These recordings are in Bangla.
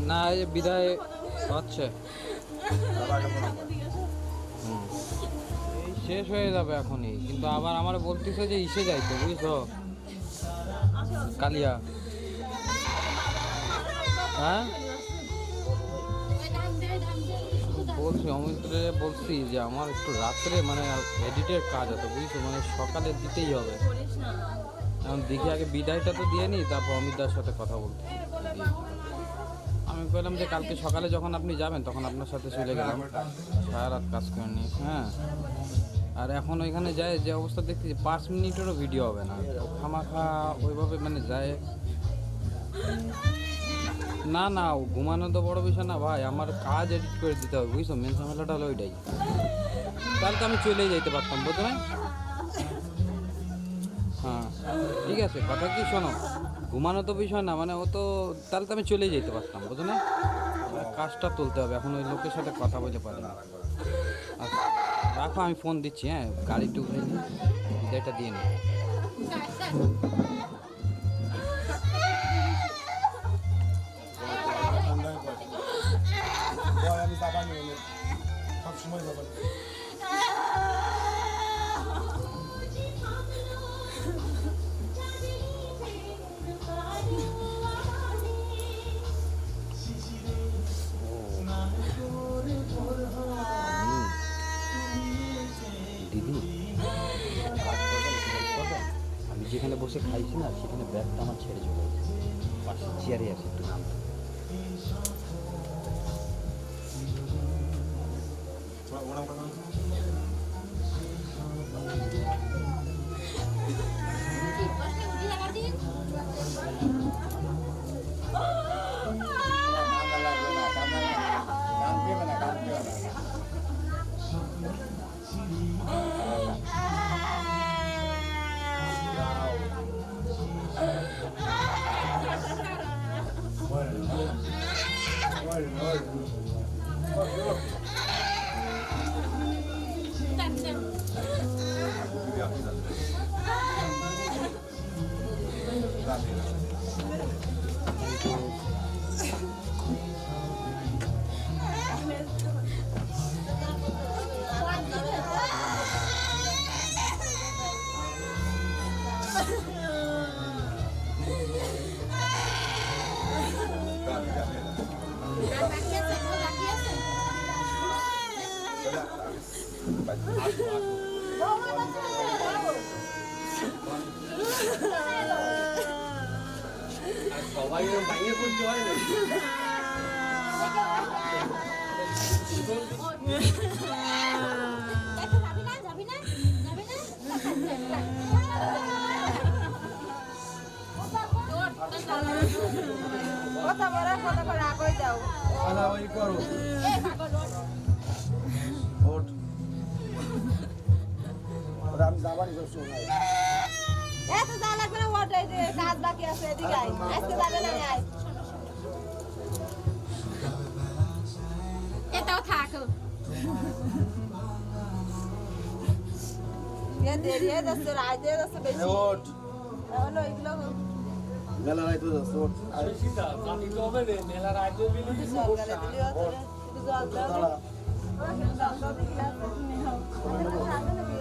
না এই বিদায় হচ্ছে এই শেষ হয়ে যাবে এখনই, কিন্তু আবার আমার বলতেছে যে ইসে যাইতো বুঝছো কালিয়া। হ্যাঁ বলছি অমিত্রে বলছি যে আমার একটু রাত্রে মানে এডিটের কাজ আছে বুঝছো, মানে সকালে দিতেই হবে। এখন দেখি আগে বিদায়টা তো দিয়ে নিই, তারপর অমিতদার সাথে কথা বলতে। আমি বললাম যে কালকে সকালে যখন আপনি যাবেন তখন আপনার সাথে চলে গেলাম, সারা রাত কাজ করে নি। হ্যাঁ আর এখন ওইখানে যায় যে অবস্থা দেখতেছি 5 মিনিটেরও ভিডিও হবে না, খামাখা ওইভাবে মানে যায়। না না ঘুমানো তো বড় বিষয় না ভাই, আমার কাজ এডিট করে দিতে হবে বুঝছো, মেন ঝামেলাটা হলো ওইটাই। তাহলে তো আমি চলেই যাইতে পারতাম বুঝলে। হ্যাঁ ঠিক আছে, কথা কি শোনো, ঘুমানো তো বিষয় না, মানে ও তো তাহলে তো আমি চলেই যেতে পারতাম বুঝো না। কাজটা তুলতে হবে, এখন ওই লোকের সাথে কথা বলতে পারি না। আচ্ছা রাখো, আমি ফোন দিচ্ছি। হ্যাঁ গাড়িটা উঠে নিই, বিদায়টা দিয়ে নিই। আমি যাবানি সব সময় যাবানি। দিদি আমি যেখানে বসে খাইছি না সেখানে ব্যাগটা আমার ছেড়ে চলে গেছে, পাশে চেয়ারে আছে একটু নাম। সবাই বাইরে করতে হয় না। কথা বলা কথা বলা আগে যাও খাওয়া ওই করো ওঠ আমি যাবানি সব সময়। এত যা লাগবে না ওটাই যে কাজ বাকি আছে এদিকে আয় আজকে যাবে না আয় এটাও থাক এ দেরি হয়ে যাচ্ছে রাত হয়ে যাচ্ছে বেশি ওঠ তাহলে ওইগুলো মেলা রাইতে যাচ্ছে ওঠ সীতা জানি তো হবে রে মেলার আয়োজন মিলে কিছু সরকারে দিলেও শুধু জল দাও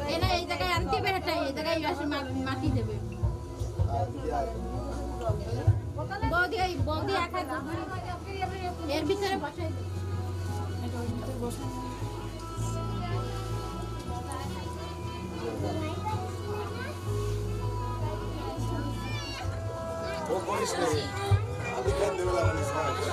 এনা এই জায়গায় আনতে বেরটা এই জায়গায় আসে মাটি দেবে বৌদি একা এর ভিতরে বসাই দেবে ও করিস রে আমি কেন দেব লাগনি সব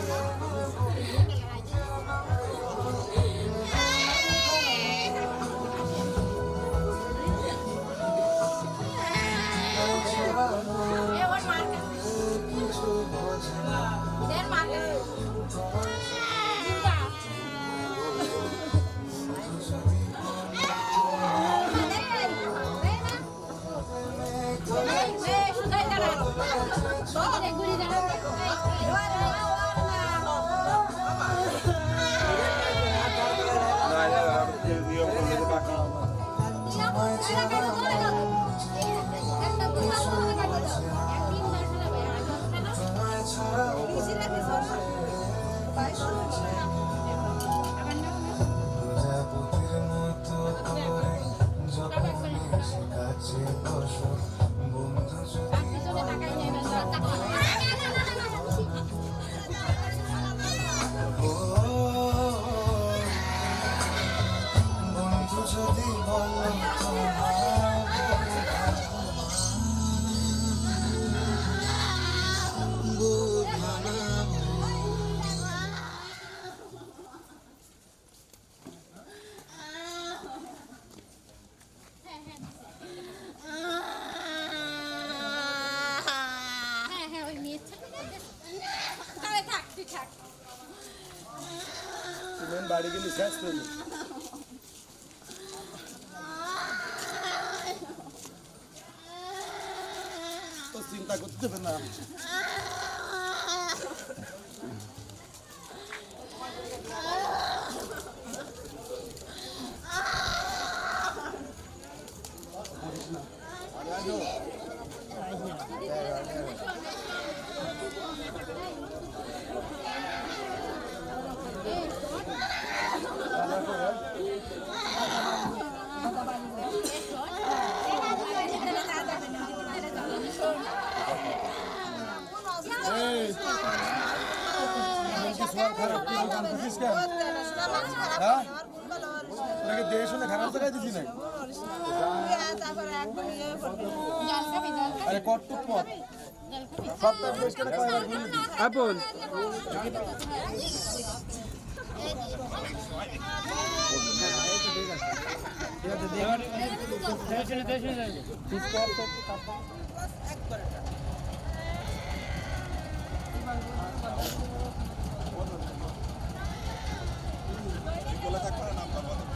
তুমি বাড়ি গেলে শেষ করবি তো চিন্তা করতে হবে না দেশ খারাপ জায়গায় দিছি না আরে কটটুক পথ সপ্তাহ বেশ করে কয়বার বলে দিই আপন বলে থাকবে না